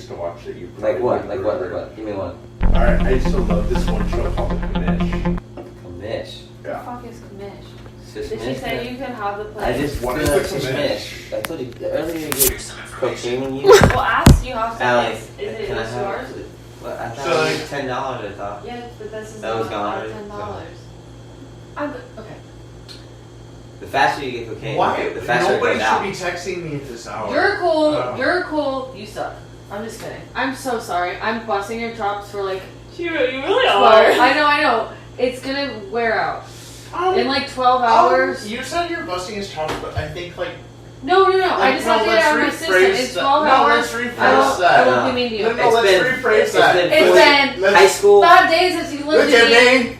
used to watch that you Like what? Like what? Give me one. Alright, I used to love this one show called The Commish. Commish. What the fuck is commish? Sis Did she say you can have the place? I just What feel is like the commish. I told you earlier you get cocaine when you. Well, ask you have Alex, some. Is it can I yours? have it? Well, I thought So, it like- was $10. I thought. Yeah, but this is That was not gone $10. already? Okay. The faster you get cocaine, Why? the faster it Nobody goes out. should be texting me at this hour. You're cool. Oh. You're cool. You suck. I'm just kidding. I'm so sorry. I'm busting your chops for like. You really 12. are. I know. It's gonna wear out in like 12 hours. You said you're busting his chops, but I think like. No. I just have to get it out of my system. It's 12 hours. Let's rephrase I that. won't be mean to you. No, let's rephrase that. It's been high school. 5 days since you lived Look with at me. me.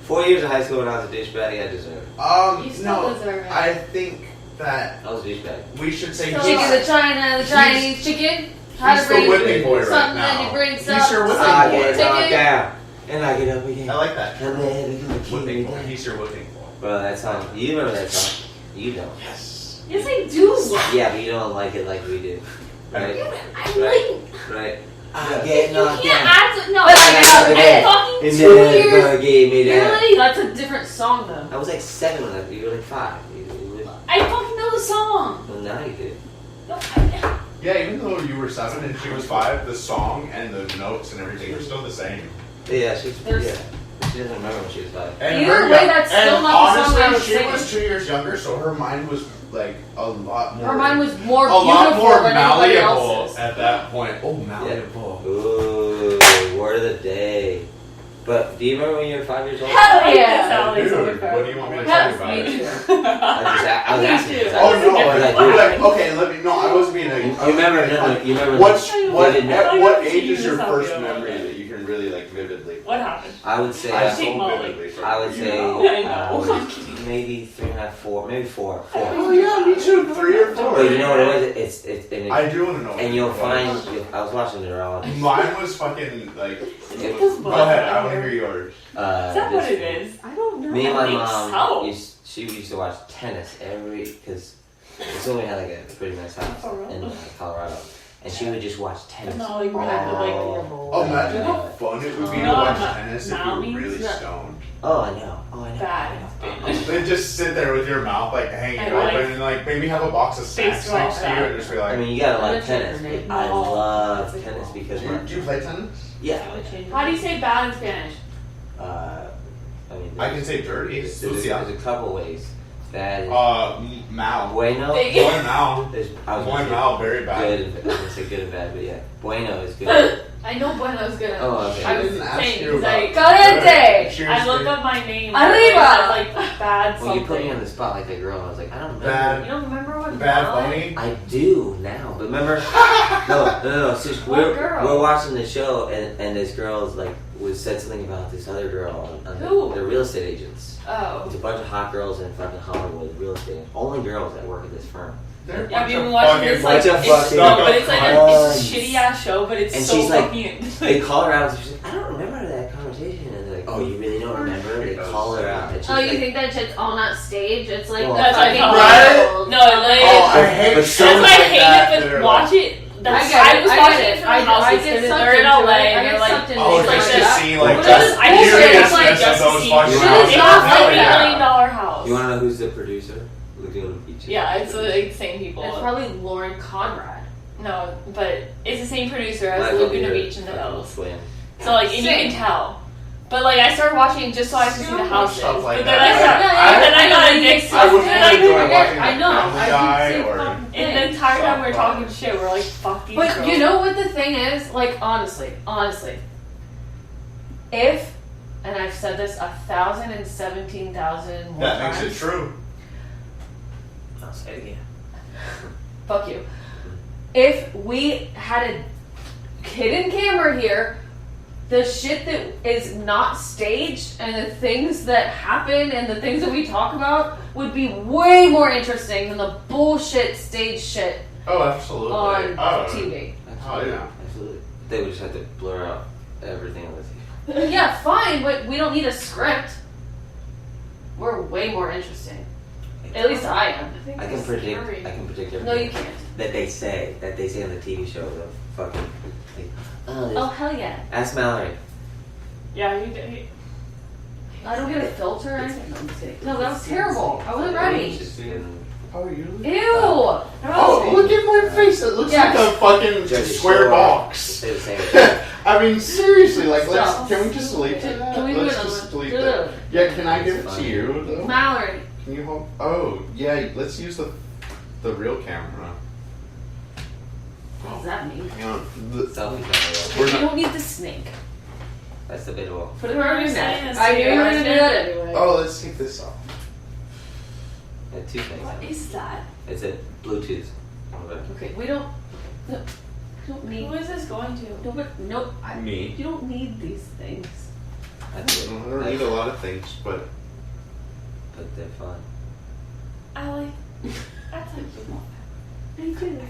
4 years of high school when I was a douchebag, I deserve it. You still No, deserve it. I think that I was a douchebag. we should say Chicken the China, the Chinese chicken. How he's to bring the whipping boy right something now. that you bring He's some. your whipping I boy. get knocked Chicken. down, and I get up again. I like that. And then become a Whipping king boy. again. He's your whipping boy. Bro, that song. You remember that song? You don't. Yes. Yes, I do. Yeah, but you don't like it like we do. Right? I Right? Right? I get knocked You can't down. act. No, But I I got get fucking And 2 then years. gonna give me that. Really? That's a different song though. I was like 7 when you were like 5. I fucking know the song. Well, now you do. No, I, Yeah, even though you were 7 and she was 5, the song and the notes and everything were still the same. Yeah, she There's- doesn't remember when she was 5. And Either her- way, that's still and not the song that I was honestly, she singing. was 2 years younger, so her mind was like a lot more. her mind was more a lot beautiful more than anybody malleable else's. at that point. Oh, malleable. Ooh, word of the day. But do you remember when you were 5 years old? Hell yeah. Dude, what do you want me to tell you Yes, about me it? too. I was Me asking. too. because Oh I- no! because I Like, do. okay, let me. No, I wasn't being a. You remember? No, you remember? What vivid at memory? what I age see is your this first on memory video. that you can really like vividly? What happened? I would say. I Take so Molly. vividly. I would You say know. I know. maybe 3.5, 4, maybe 4. Oh yeah, me too. 3 or 4. But you know what it was? It's and, I do want to know. and you'll find. I was watching neurologist. Mine was fucking like. It was Go ahead. I want to hear yours. Is that what this- it is? I don't know. Me and my think mom, so. she used to watch tennis because we had like a pretty nice house Oh, really? in Colorado, and she would just watch tennis. No, like we're not like Oh, imagine how fun it would be to No, watch not- tennis if you now were means really that- stoned. Oh, I know. bad. Then just sit there with your mouth like hanging And, open like, and like maybe have a box of snacks face next to you roll and just be I like. mean, you gotta like That's tennis. your But I name. love No. tennis because Do you play tennis? yeah. How do you say bad in Spanish? I mean, I can say dirty. there's Sucia. a couple ways. That is Mal. bueno. Big. Muy mal. There's I was Muy gonna say mal, very bad. good. I was gonna say good and bad, but yeah, bueno is good. I know Bueno's good. Oh, okay. I didn't ask saying, you he's like, about Caliente. Cheers, I look dude. up my name. Arriba. Like bad Well, you put me something. on the spot like a girl. I was like, I don't remember. Bad. You don't remember what Bad Bella- bunny. I do now, but remember? no. So What girl? we're watching the show, and this girl's like said something about this other girl on Who? the real estate agents. Oh. It's a bunch of hot girls in fucking Hollywood, real estate. Only girls that work at this firm. They're a Yeah, I've bunch been of watching fucking- this like bunch of it's, fucking no, but it's like it's a cons. shitty ass show, but it's And so she's like- fucking. They call her out, and she's like, I don't remember that conversation. And they're like, oh, you really don't remember? They call her out. And she's Oh, you like, think that shit's all not stage? It's like Well, the that's fucking like- Right? world. No, like Oh, I hate But shows so that's why I like hate that it. that But are watch like, it. That's, I get I it, was I watching get it it. from I the house get because sucked they're in into LA it. I and get they're like, sucked into Oh, it. just Like to that. see like Well, just I just seriousness like of just to those see- fucking It's houses. It's Hell like $1 yeah. million house. you want to know who's the producer? Lagoon Beach. Yeah, it's the same people. It's probably Lauren Conrad. No, but it's the same producer as Michael Laguna Beer, Beach and the fucking Hills. Swim. So like, and you Same. can tell. But like, I started watching just so I could see the houses. Stuff like But that. then I got addicted. I would And really enjoy watching I know. Family I Guy did or. And the entire time we were talking shit, we're like, fuck these But girls. you know what the thing is? Like, honestly, if, and I've said this 1,017,000 more That times. makes it true. I'll say it again. Fuck you. If we had a hidden camera here, the shit that is not staged and the things that happen and the things that we talk about would be way more interesting than the bullshit stage shit Oh, absolutely. on Oh, TV. Oh, yeah. Absolutely. They would just have to blur out everything on the TV. Yeah, fine, but we don't need a script. We're way more interesting. At least I am. I can predict everything. No, you can't. that they say on the TV show. The fucking. Like, Oh hell yeah! ask Mallory. Yeah, I don't get a filter or anything. It's No, that was terrible. I wasn't ready. Oh, you? Ew! Oh, look at my face. It looks Yeah. like a fucking Judge square Shore. box. Say the same thing. I mean, seriously, like, Stop. can we just delete that? Can we Let's do it? just delete Do that. it. Yeah, can I give it to you, though? Mallory. Can you hold? Oh, yeah, let's use the real camera. What does that mean? Hang on. The, Selfie's not We're You not- don't need the snake. That's the visual. Put it on your saying neck. is I knew you were gonna do serious. that anyway. oh, let's take this off. Yeah, two things. What is that? It's a Bluetooth. Okay, we don't. No, we don't need. Who is this going to? No, but no. Me. You don't need these things. I don't need a lot of things, but But they're fun. Allie, that's like you want Me too.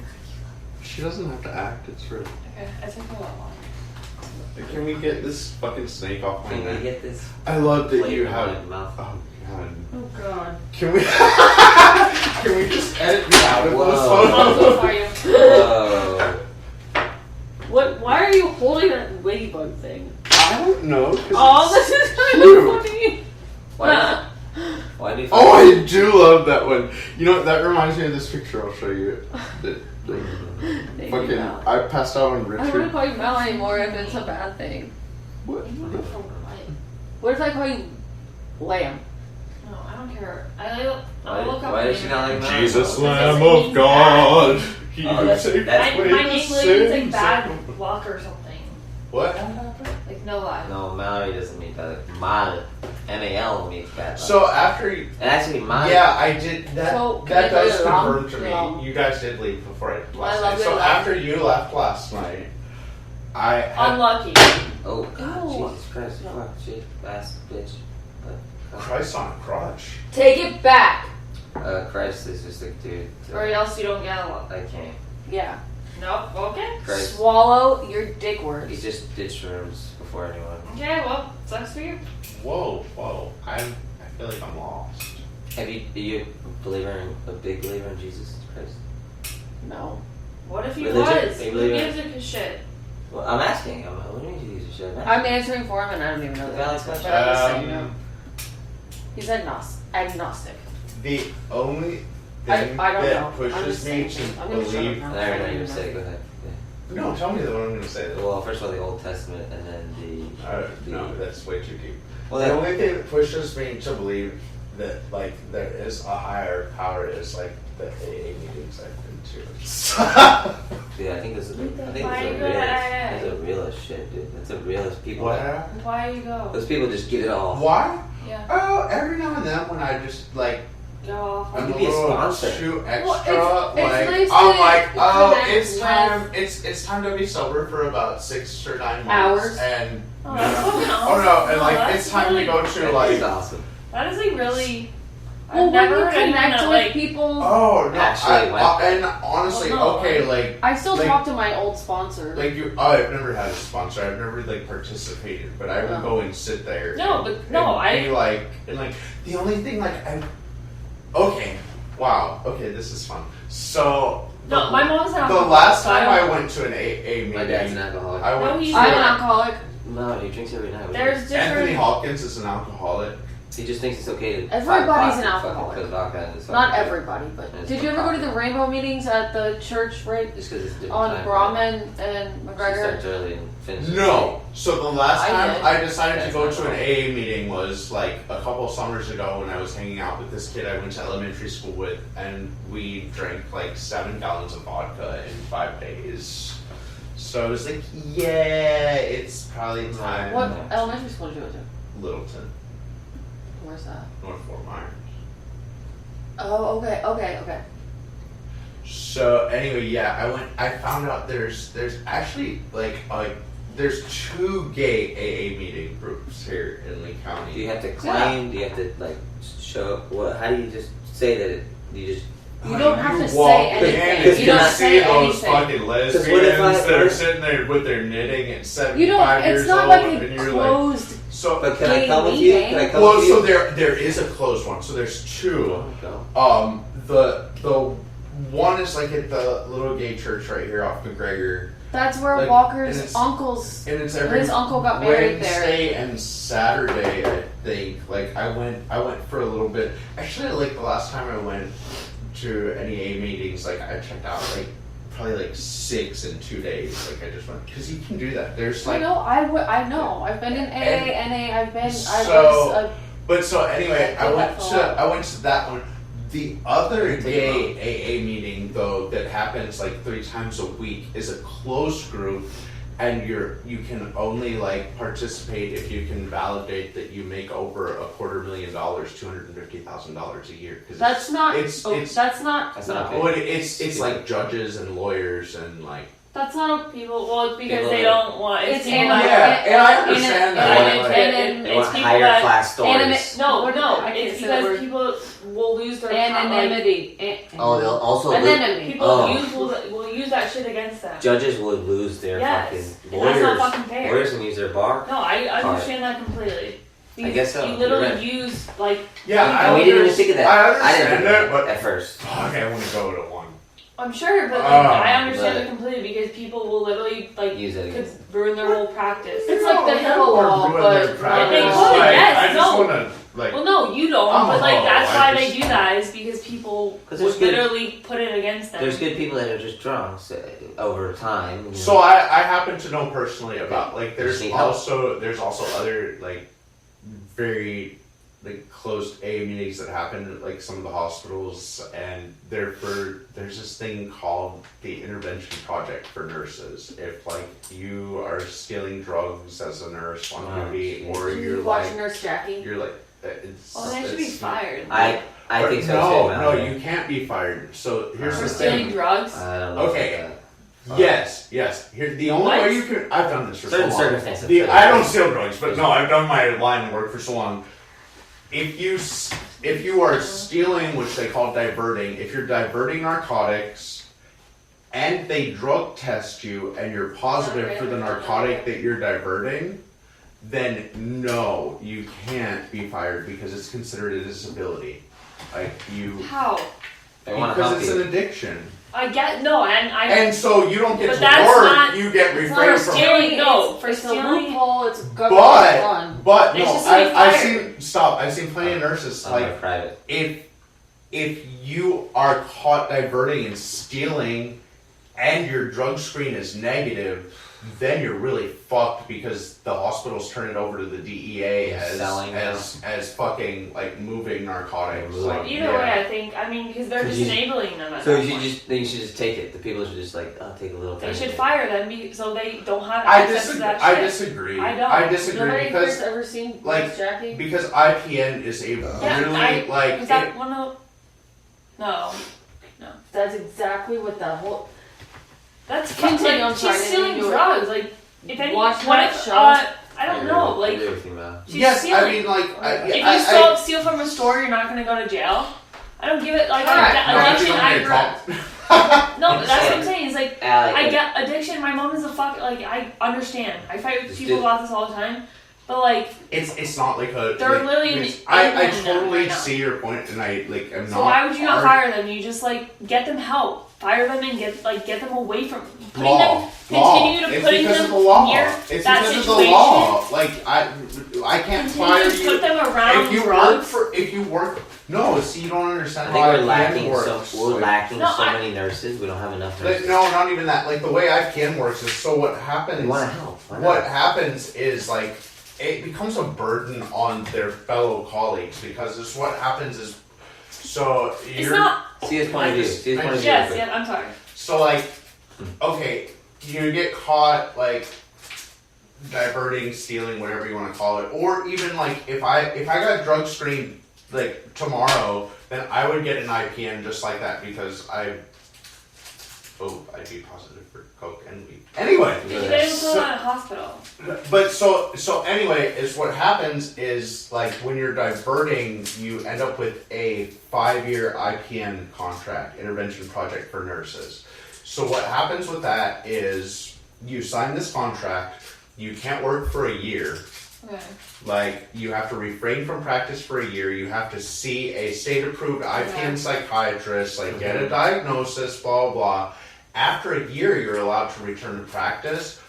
she doesn't have to act. It's real. Okay, I took a lot longer. Can we get this fucking snake off my Can we neck? get this? I love that you flavor in have. my mouth? Oh god. Oh god. Can we? Can we just edit me out of Whoa. this I'll photo? go for you. Whoa. What? Why are you holding that ladybug thing? I don't know. 'Cause Oh, it's this is kind cute. of funny. Why? Why do you? Oh, I do love that one. You know, that reminds me of this picture I'll show you. Maybe Fucking, not. I passed out on I don't want to Richard. call you Mel anymore if it's a bad thing. What? What if I call you Lamb? No, I don't care. I'll look up Why the does she not like name. that? Jesus, Because Lamb it of means God. He Oh, who that's- takes that's- away My the English is like sins bad of- luck or something. What? Like no lie. No, Mallory doesn't mean bad. Mal, M-A-L means bad luck. So after you, And actually, Mal. yeah, I did that. So, can that I do does it confirm wrong? to No. me. You guys did leave before I last love night. it, So love. after you left last night, I had Unlucky. Oh God, Ew. Jesus Christ! Fuck, shit, ass bitch. Christ on a crotch. Take it back, Christ is just like, dude. Or else you don't get a luck. I can't. yeah. Nope. Okay. Christ. Swallow your dick He words. just did shrooms before anyone. Okay. Well, sucks for you. Whoa, I feel like I'm lost. Are you a big believer in Jesus Christ? No. What if he Religion? was? Are you Who believing- gives a shit? Well, I'm asking. What do you mean Jesus shit? I'm answering for him and I don't even know Valid that. question. But I'm just saying no. He's agnostic. The only I thing don't know. that I'm pushes just me saying. to I'm gonna shut up believe. now. I already know you say. Go ahead. Yeah. No, tell me what I'm going to say. Well, first of all, the Old Testament, and then No, that's way too deep. Well, the that- only thing that pushes me to believe that like there is a higher power is like the AA meetings I've been to. Yeah, I think this is. I think Why it's you go to AA? That's a realist shit, dude. That's a realist people. What? Why you go? Those people just give it all. Why? Yeah. Oh, every now and then when I just like Go off. You I'm could be a little sponsor. too extra. Well, it's like nice I'm to like, oh, connect it's with- time. It's time to be sober for about 6 or 9 months. Hours. And Oh, that's fucking oh awesome. no, and No, like that's it's time really- to go to That like. is awesome. That is like really. Well, I've when never you heard anyone connect that with like. people, Oh no! Actually, and honestly, Well, no, okay, like I still like- talk to my old sponsor. like you. Oh, I've never had a sponsor. I've never like participated, but I would Oh. go and sit there. No, and, but no, and be like and like the only thing like I. Okay, wow. Okay, this is fun. So No, my mom's not. the last so I time I don't- went to an AA meeting, My dad's an alcoholic. I went. No, he's to I'm an not. alcoholic. No, he drinks every night. There's Anthony different. Hawkins is an alcoholic. He just thinks it's okay to. Everybody's an find pot and alcoholic. fucking put vodka in his Not fucking- everybody, but It's did you ever go to the popular. rainbow meetings at the church right Just because it's a different on time. Brahman and She McGregor? starts early and finishes. No. So the last I time did. I decided to That's go not to an wrong. AA meeting was like a couple summers ago when I was hanging out with this kid I went to elementary school with, and we drank like 7 gallons of vodka in 5 days. So I was like, yeah, it's probably time. What elementary school did you go to? Littleton, Where's that? North Fort Myers. Oh, okay. So anyway, yeah, I found out there's actually like there's 2 gay AA meeting groups here in Lee County. Do you have to claim? Do you have to like show? What? How do you just say that? You just. You don't have to walk say in anything. and You you don't see say those anything. fucking lesbians what if I- that what are if- sitting there with their knitting at 75 You don't. years It's not old, like and a you're like, closed. so. But can I Gay come with you? meeting? Can I come Well, with you? so there is a closed one. So there's 2. Oh, go. The one is like at the little gay church right here off McGregor. That's where Like, Walker's uncle's. And it's every his uncle got married Wednesday there. and Saturday, I think. Like I went for a little bit. Actually, like the last time I went to any A meetings, like I checked out like probably like 6 in 2 days. Like I just went because you can do that. There's like I know. I've been in AA, NA. I've been. But so anyway, I went to that one. The other gay AA meeting though that happens like 3 times a week is a closed group, and you can only like participate if you can validate that you make over $250,000, $250,000 a year. That's not. It's that's not. it's like judges and lawyers and like. That's not people. Well, it's because they don't want. It's people animal. that- And I understand that. They want people higher that- class stories. No, I can't it's say that because word. people will lose their Anonymity. Oh, they'll also Anonymity. People Oh. will use that shit against them. judges would lose their Yes, fucking and lawyers. that's not fucking fair. Lawyers can use their bar. No, I understand that completely. I guess so. You You're literally right. use like. Yeah, And we didn't even think of that. I didn't understand think of that, but at first. fuck, I want to go to one. I'm sure, but like, I understand it completely because people will literally like Use it could against. ruin their whole practice. It's like the HIPAA law, but They could, yes, I just no. want to like. Well, no, you don't. I'm but like a that's hoe, why I they just- do that is because people 'Cause would there's good- literally put it against them. There's good people that are just drunks over time. You know. So I happen to know personally about like there's Need help. also other like very like closed A meetings that happen at like some of the hospitals, and there's this thing called the intervention project for nurses. If like you are stealing drugs as a nurse on duty, or you're Watch like Nurse Jackie. you're like it's, Oh, they should be it's- fired. I think so no, too. no, you can't be fired. So here's For the stealing thing. drugs. I don't know. Okay. About that. Yes. Here, the only What? way you can. I've done this for Certain so long. circumstances. I don't steal drugs, but no, I've done my line of work for so long. If you are stealing, which they call diverting, if you're diverting narcotics, and they drug test you, and you're positive for the narcotic that you're diverting, then no, you can't be fired because it's considered a disability. Like you, How? They want to because help it's you. an addiction. I get no, and And so you don't get But to that's work, not- you get It's not refrained a from. stealing. No, it's, for it's a stealing- loophole. It's government run. But They no, should still be I've fired. I've seen plenty of nurses On like their private. if you are caught diverting and stealing, and your drug screen is negative, then you're really fucked because the hospitals turn it over to the DEA Selling as fucking like moving narcotics. Well, Like, either way, I think because they're just You- enabling them. At So that you point. you should just take it. The people should just like, I'll take a little. They tiny should bit. fire them so they don't have I access to disagree. that I shit. disagree. I don't. I disagree Nobody because here's ever seen like, Nurse Jackie. because IPN is a really like Is that one of? No, That's exactly what that whole. that's Continue, I'm like, sorry, she's I stealing didn't do it. drugs. Like if any, Watch what that if, show. I don't know. Like everything about. she's yes, stealing. I mean like If you steal from a store, you're not gonna go to jail. I don't give it like Correct. addiction. No, but that's what I'm saying. Is like Alec, I get addiction. My mom is a fuck. Like I understand. I fight with Just people do- about this all the time. But like, It's not like a. They're like, literally it's- I enabling them totally right now. see your point, and I like am so not. why would you not arg- fire them? You just like get them help, fire them, and get them away from putting Law. them. Law. Continue to It's putting because them of the law. near It's that because situation. of the law. Like I can't fire Continue to you put them around if you drugs. work. No, see, you don't understand I think how we're IPN lacking works. so lacking No, so I- many nurses. We don't have enough Like, nurses. no, not even that. Like the way IPN works is so what happens. We want to help. Why not? What happens is like it becomes a burden on their fellow colleagues because this what happens is so It's you're not. See his point of view. See his point of view. Yes. real quick. Yeah. I'm sorry. so like okay, you get caught like diverting, stealing, whatever you want to call it, or even like if I got drug screened like tomorrow, then I would get an IPN just like that because I'd be positive for coke and weed. Anyway, Did you guys go to a hospital? but so anyway, is what happens is like when you're diverting, you end up with a 5-year IPN contract, intervention project for nurses. So what happens with that is you sign this contract, you can't work for a year, Okay. Like, you have to refrain from practice for a year. You have to see a state-approved IPN psychiatrist, like, get a diagnosis, blah, blah. After a year, you're allowed to return to practice.